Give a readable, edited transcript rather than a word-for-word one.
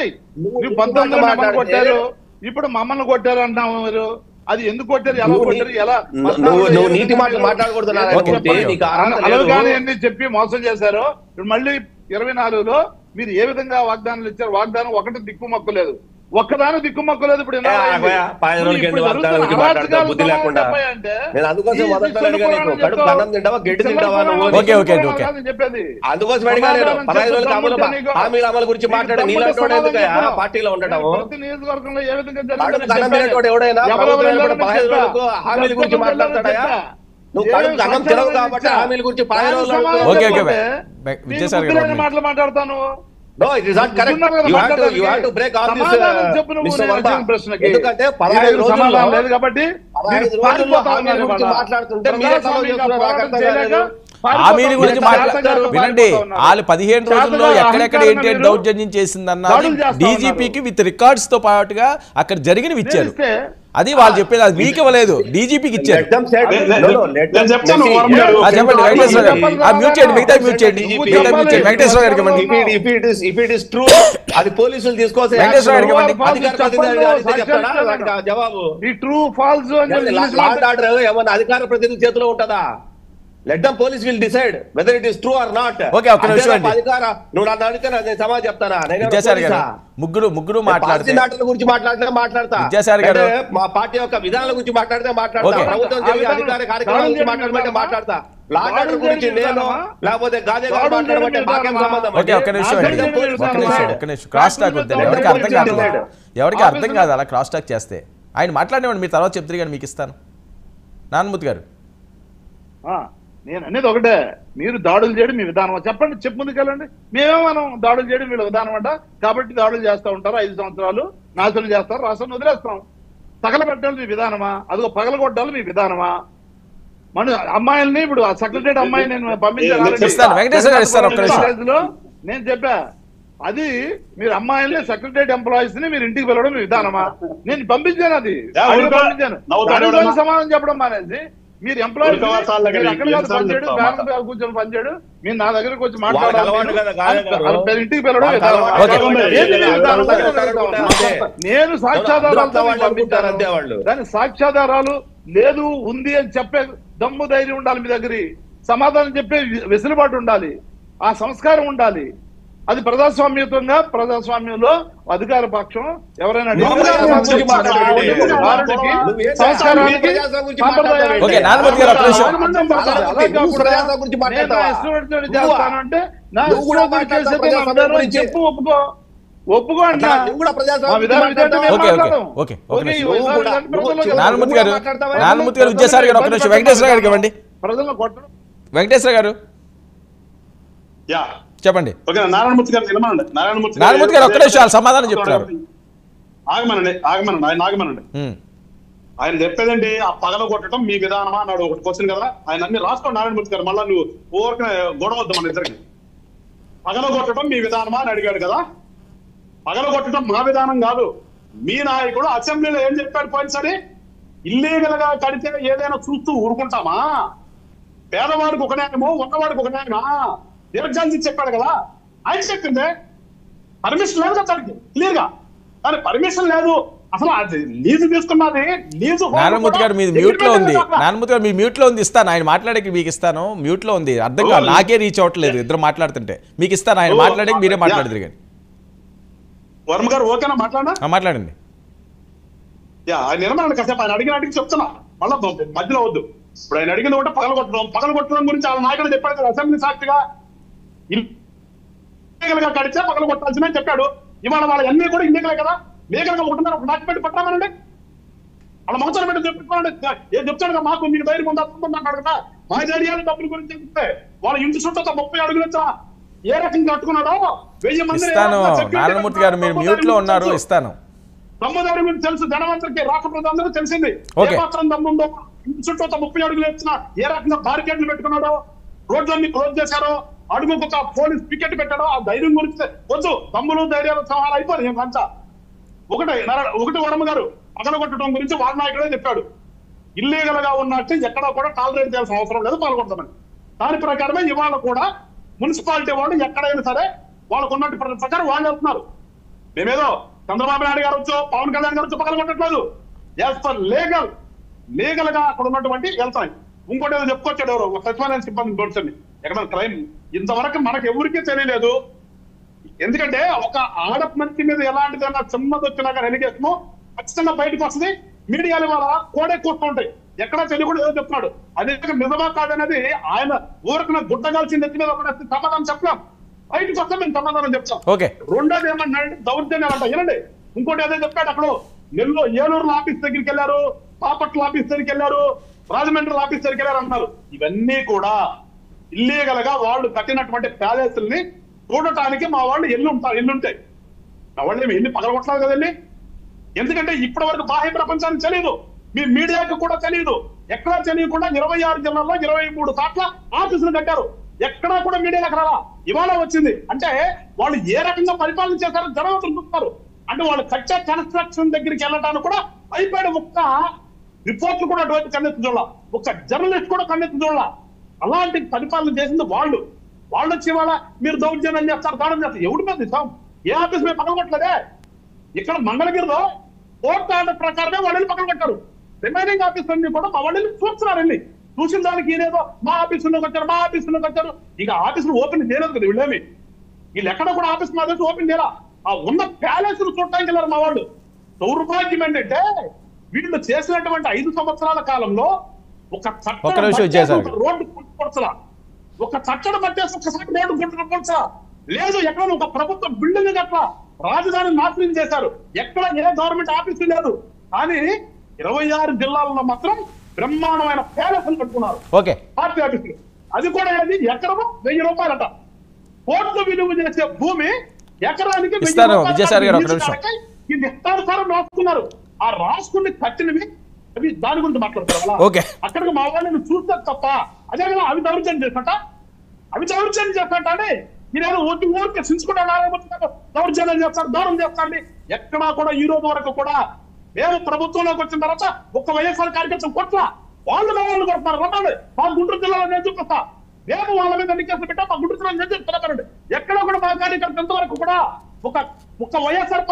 చెయ్యి. నువ్వు 19 మమ్మల్ని కొట్టారు, ఇప్పుడు మమ్మల్ని కొట్టారు అంటున్నావు మీరు. అది ఎందుకు కొట్టారు, ఎలా కొట్టారు, ఎలా నువ్వు నీతి మాటలు మాట్లాడకూడదు అన్ని చెప్పి మోసం చేశారు. మళ్ళీ 24లో మీరు ఏ విధంగా వాగ్దానాలు ఇచ్చారు? వాగ్దానం ఒకటి దిక్కుమొక్కలేదు, ఒక్కదాని దిక్కుమొక్కలేదు. ఇప్పుడు చెప్పేది అమలు గురించి మాట్లాడే పార్టీలో ఉండటం నియోజకవర్గంలో ఏ విధంగా ఎవడైనా హామీల గురించి మాట్లాడతాడా? నువ్వు కడుపు అన్నం తినవు కాబట్టి హామీల గురించి మాటలు మాట్లాడతాను. No, it is not correct. You have to break all this. ఎందుకంటే 15 రోజుల్లో కాబట్టి మాట్లాడుతుంటే హామీల గురించి మాట్లాడతారు. వినండి, వాళ్ళు 15 రోజుల్లో ఎక్కడెక్కడ ఏంటి దౌర్జన్యం చేసిందన్నది డీజీపీకి విత్ రికార్డ్స్ తో పాటుగా అక్కడ జరిగినవి ఇచ్చారు. అది వాళ్ళు చెప్పేది, అది మీకు ఇవ్వలేదు, డీజీపీకి ఇచ్చారు. చెప్పండి వెంకటేశ్వర గారు మ్యూట్ చేయండి, మిగతా మ్యూట్ చేయండి, వెంకటేశ్వర గారికి ఇవ్వండి. అది పోలీసులు తీసుకోవాలి, వెంకటేశ్వర గారికి ఇవ్వండి జవాబు. ట్రూ ఫాల్స్ ఏమన్నా అధికార ప్రతినిధి చేతిలో ఉంటుందా? Let the police will decide whether it is true or not. Okay, ఒక్క నిమిషం అండి. నువ్వు నన్ను అడిగితే నేను సమాధానం చెప్తానా? ముగ్గురు మాట్లాడితే గురించి మాట్లాడతా. విద్యాసాగర్ గారు మా పార్టీ యొక్క విధానాల గురించి మాట్లాడతా. ప్రభుత్వం చేసే అధికార కార్యక్రమాల గురించి మాట్లాడమంటే మాట్లాడతా. లా ఆర్డర్ గురించి నేను లేకపోతే గాదే గారు మాట్లాడమంటే మాకేం సంబంధం? ఓకే, ఒక్క నిమిషం క్రాస్ టాక్ వద్దండి, ఎవరికి అర్థం కాదు అలా క్రాస్ టాక్ చేస్తే. ఆయన మాట్లాడేవాడు, మీరు తర్వాత చెప్తారు కానీ మీకు ఇస్తాను. నారాయణమూర్తి గారు, నేను అనేది ఒకటే, మీరు దాడులు చేయడం మీ విధానం చెప్పండి, చెప్పు ముందుకెళ్ళండి. మేమేమనం దాడులు చేయడం వీళ్ళ విధానం అంట, కాబట్టి దాడులు చేస్తూ ఉంటారు, 5 సంవత్సరాలు నాశనం చేస్తారు, రాష్ట్రాన్ని వదిలేస్తాం. తగలబెట్టాలి మీ విధానమా? అదిగో పగలగొట్టాలి మీ విధానమా? మన అమ్మాయిల్ని ఇప్పుడు సెక్రటరీ అమ్మాయిని నేను పంపించాను, నేను చెప్పా. అది మీరు అమ్మాయిల్ని సెక్రటరీ ఎంప్లాయీస్ ని మీరు ఇంటికి వెళ్ళడం మీ విధానమా? నేను పంపించాను, అది పంపించాను. సమాధానం చెప్పడం మానేసి మీరు ఎంప్లాయీస్ కూర్చొని పనిచేయడు, మీరు నా దగ్గరకు వచ్చి మాట్లాడాలి, ఇంటికి వెళ్ళడం. నేను సాక్ష్యాధారాలతో దాని సాక్ష్యాధారాలు లేదు ఉంది అని చెప్పే దమ్ము ధైర్యం ఉండాలి మీ దగ్గర, సమాధానం చెప్పే వెసులుబాటు ఉండాలి, ఆ సంస్కారం ఉండాలి. అది ప్రజాస్వామ్యంలో అధికార పక్షం ఎవరైనా చేస్తానంటే చెప్పు, ఒప్పుకో అంటే విద్యాసాగర్ గారు ఒక నిమిషం, వెంకటేశ్వర గారికి ఇవ్వండి. వెంకటేశ్వర గారు చెప్పండి. నారాయణమూర్తి గారు ఒక్క నిమిషం సమాధానం చెప్తున్నారు. ఆగమనండి. ఆయన చెప్పేదండి ఆ పగల కొట్టడం మీ విధానమా అన్నాడు ఒకటి క్వశ్చన్ కదా, ఆయన అన్ని రాసుకోండి నారాయణమూర్తి గారు. మళ్ళా నువ్వు ఊరికే గొడవద్దు మన ఇద్దరికి. పగల కొట్టడం మీ విధానమా అని అడిగాడు కదా, పగల కొట్టడం మా విధానం కాదు. మీ నాయకుడు అసెంబ్లీలో ఏం చెప్పాడు పోయినసారి? ఇల్లీగల్ గా కడితే ఏదైనా చూస్తూ ఊరుకుంటామా? పేదవాడికి ఒక న్యాయమో ఉన్నవాడికి ఒక న్యాయమా? దీర్ఘాంతి చెప్పాడు కదా, ఆయన చెప్పిందే పర్మిషన్ లేదు కదా క్లియర్ గా. కానీ పర్మిషన్ లేదు, అసలు లీజు తీసుకున్నది లీజు. నారాయణమూర్తి గారు మీరు మ్యూట్ లో ఉంది, నారాయణమూర్తి గారు మీ మ్యూట్ లో ఉంది, ఇస్తాను ఆయన మాట్లాడేకి మీకు ఇస్తాను. మ్యూట్ లో ఉంది, అర్థం కాదు, నాకే రీచ్ అవ్వట్లేదు ఇద్దరు మాట్లాడుతుంటే. మీకు ఇస్తాను, ఆయన మాట్లాడేకి మీరే మాట్లాడదు కానీ. వర్మ గారు ఓకేనా మాట్లాడా? మాట్లాడండి. ఆయన నిర్మాణం కాసేపు ఆయన అడిగినట్టుగా చెప్తున్నా, మళ్ళా మధ్యలో వద్దు. ఇప్పుడు ఆయన అడిగిన ఒకటి పగలగొట్టడం గురించి వాళ్ళ నాయకుడు చెప్పాడు కదా అసెంబ్లీ సాక్షిగా. ఇల్లీగల్ గా కడితే పగల కొట్టాల్సిన చెప్పాడు. ఇవాళ వాళ్ళ అన్ని కూడా ఇల్లీగలే కదా, లీగల్ గా ఒకటి ఒక డాక్యుమెంట్ పట్టామనండి, వాళ్ళ మోసం పెట్టి చెప్పుకోండి. ఏం చెప్తాడు కదా, మాకు మీకు ధైర్యం ఉందంటాడు కదా. మా ఏరియాల డబ్బుల గురించి చెప్తే వాళ్ళ ఇంటి చుట్టూ 30 అడుగులు వచ్చా ఏ రకంగా కట్టుకున్నాడో 1000 మంది. నారాయణమూర్తి గారు మీరు మ్యూట్ లో ఉన్నారు, ఇస్తాను. దమ్ముదారి గురించి తెలుసు, ధనవంతుడికి రాష్ట్ర ప్రజలందరూ తెలిసింది ఏ మాత్రం దమ్ముందో. ఇంటి చుట్టూ 30 అడుగులు వచ్చినా ఏ రకంగా బారికేడ్లు పెట్టుకున్నాడో, రోడ్లన్నీ క్లోజ్ చేశారో, అడుగుకు ఒక పోలీస్ పికెట్ పెట్టాడో, ఆ ధైర్యం గురించి వద్దు. దమ్ములు ధైర్యాలు సవాలు అయిపోయి ఏం లంచా. ఒకటి వర్మ గారు పగలగొట్టడం గురించి వాళ్ళ నాయకుడే చెప్పాడు. ఇల్లీగల్ గా ఉన్నట్టు ఎక్కడా కూడా టాలరేట్ చేయాల్సిన అవసరం లేదు, పాల్గొడతామని. దాని ప్రకారమే ఇవాళ కూడా మున్సిపాలిటీ వాళ్ళు ఎక్కడైనా సరే వాళ్ళకు ఉన్నట్టు ప్రకారం వాళ్ళు వెళ్తున్నారు. మేమేదో చంద్రబాబు నాయుడు గారు వచ్చో పవన్ కళ్యాణ్ గారు వచ్చో పక్కన కొట్టట్లేదు. లీగల్ గా అక్కడ ఉన్నటువంటి వెళ్తాయి. ఇంకోటి ఏదో చెప్పుకొచ్చాడు ఎవరు సచివాలయం సిబ్బంది దోడ్చండి ఎక్కడ క్రైమ్ ఇంతవరకు మనకు ఎవరికీ తెలియలేదు. ఎందుకంటే ఒక ఆడ మనిషి మీద ఎలాంటిదన్నా చిన్నది వచ్చినా కానీ ఎలిగేషన్ ఖచ్చితంగా బయటకు వస్తుంది. మీడియాల వల్ల కోడే కూస్తూ ఉంటాయి. ఎక్కడా తెలియకుండా ఏదో చెప్తున్నాడు. అదే నిజమా కాదనేది ఆయన ఊరికి గుట్టగాల్సిన నెత్తి మీద ఒకటి సమాధానం చెప్పలేం. బయటకు వస్తే మేము సమాధానం చెప్తాం. రెండోది ఏమన్నాడు దౌర్జన్యాలు అంట. వినండి, ఇంకోటి అదే చెప్పాడు. అక్కడ ఏలూరు ఆఫీస్ దగ్గరికి వెళ్ళారు, పాపట్ల ఆఫీస్ దగ్గరికి వెళ్ళారు, రాజమండ్రి ఆఫీస్ దగ్గరికి వెళ్ళారు అంటున్నారు. ఇవన్నీ కూడా ఇల్లీగల్ గా వాళ్ళు కట్టినటువంటి ప్యాలెస్ల్ని చూడటానికి మా వాళ్ళు ఎల్లుంటాయి. మా వాళ్ళు ఏమి ఎన్ని పగలగొట్టలేదు కదండి. ఎందుకంటే ఇప్పటి వరకు బాహ్య ప్రపంచానికి తెలియదు, మీ మీడియాకి కూడా తెలియదు. ఎక్కడా తెలియకుండా 26 జిల్లాల్లో 23 చోట్ల ఆఫీసులు కట్టారు. ఎక్కడా కూడా మీడియాలకు రాలా. ఇవాళ వచ్చింది అంటే వాళ్ళు ఏ రకంగా పరిపాలన చేశారో జనం చూస్తున్నారు. అంటే వాళ్ళు కట్టే కన్స్ట్రక్షన్ దగ్గరికి వెళ్ళడానికి కూడా అయిపోయాడు. ఒక్క రిపోర్ట్లు కూడా అటువంటి కన్నెత్తి చూడాల, ఒక్క జర్నలిస్ట్ కూడా కన్నెత్తి చూడాల. అలాంటి పరిపాలన చేసింది వాళ్ళు. వాళ్ళు వచ్చి వాళ్ళ మీరు దౌర్జన్యం చేస్తారు, దాడులు చేస్తారు. ఎవరి మీద ఇస్తాం? ఏ ఆఫీస్ మీద పగలగొట్టలేదే. ఇక్కడ మంగళగిరిలో కోర్టు ఆర్డర్ ప్రకారమే వాళ్ళు పగలగొట్టారు. రిమైనింగ్ ఆఫీసులన్నీ కూడా మా వాళ్ళు చూస్తున్నారు. వెళ్ళి చూసిన దానికి ఈయనేదో మా ఆఫీసులోకి వచ్చారు. ఇక ఆఫీసులు ఓపెన్ చేయలేదు కదా వీళ్ళేమి. వీళ్ళు ఎక్కడ కూడా ఆఫీస్ మా దగ్గర ఓపెన్ చేయాల. ఆ ఉన్న ప్యాలెస్ చూడటానికి వెళ్ళారు మా వాళ్ళు. దౌర్భాగ్యం ఏంటంటే వీళ్ళు చేసినటువంటి 5 సంవత్సరాల కాలంలో ఒక రోడ్డు పొడచలా, ఒక చట్టం పట్టేసి ఒకసారి రోడ్డు పొడచలా లేదు. ఎక్కడ ఒక ప్రభుత్వ బిల్డింగ్ అట్లా రాజధాని నాశనం చేశారు. ఎక్కడ ఏ గవర్నమెంట్ ఆఫీసు లేదు. కానీ 26 జిల్లాల్లో మాత్రం బ్రహ్మాండమైన ప్యాలెస్లు కట్టుకున్నారు పార్టీ ఆఫీసులు. అది కూడా ఎకరం 1000 రూపాయలట. కోట్లు విలువ చేసే భూమి ఎకరానికి ఇది ఇష్టానుసారం రాసుకున్నారు. ఆ రాసుకుని కట్టినవి అవి దాని గురించి మాట్లాడతారు. అక్కడికి మా వాళ్ళని చూస్తారు తప్ప అదే కదా అవి దౌర్జన్యం చేస్తాట అని నేను ఊరికి సించుకుంటాను. దౌర్జన్యం చేస్తారు, దూరం చేస్తాండి. ఎక్కడా కూడా ఈ రోజు వరకు కూడా మేము ప్రభుత్వంలోకి వచ్చిన తర్వాత ఒక్క వైఎస్ఆర్ కార్యకర్తలు కొట్ల వాళ్ళు మా వాళ్ళు కొడుతున్నారు. రమ్మండి, మా గుంటూరు జిల్లాలో నేను చూపిస్తా. మేము వాళ్ళ మీద ఎన్ని కేసులు పెట్టా మా గుంటూరు జిల్లాలో నేను చెప్తానండి. ఎక్కడ కూడా మా కార్యకర్త ఎంతవరకు కూడా ఒక వైఎస్ఆర్